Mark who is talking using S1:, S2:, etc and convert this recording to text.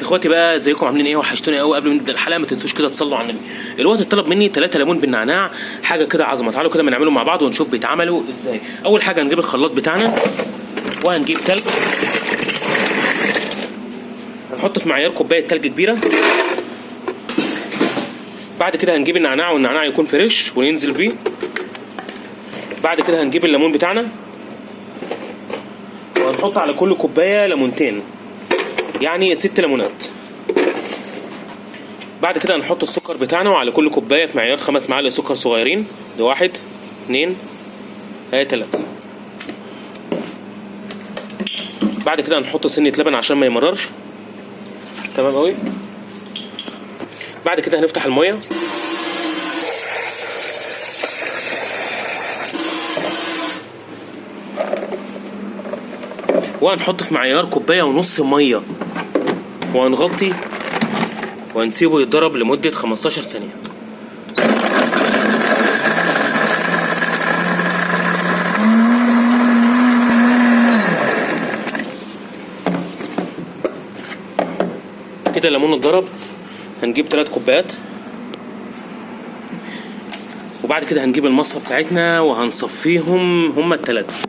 S1: اخواتي بقى ازيكم عاملين ايه؟ وحشتوني قوي. قبل ما نبدا الحلقه ما تنسوش كده تصلوا على النبي. الوقت اتطلب مني 3 ليمون بالنعناع، حاجه كده عظمه. تعالوا كده بنعملهم مع بعض ونشوف بيتعملوا ازاي. اول حاجه هنجيب الخلاط بتاعنا وهنجيب تلج، هنحط في معيار كوبايه تلج كبيره. بعد كده هنجيب النعناع، والنعناع يكون فريش وننزل بيه. بعد كده هنجيب الليمون بتاعنا وهنحط على كل كوبايه ليمونتين، يعني 6 ليمونات. بعد كده هنحط السكر بتاعنا، وعلى كل كوبايه في معيار 5 معالق سكر صغيرين. ده 1 2 3. بعد كده هنحط سنه لبن عشان ما يمررش. تمام قوي. بعد كده هنفتح الميه وهنحط في معيار كوبايه ونص ميه، وهنغطي وهنسيبه يتضرب لمده 15 ثانيه. كده الليمون اتضرب. هنجيب 3 كوبايات، وبعد كده هنجيب المصفى بتاعتنا وهنصفيهم هما ال3.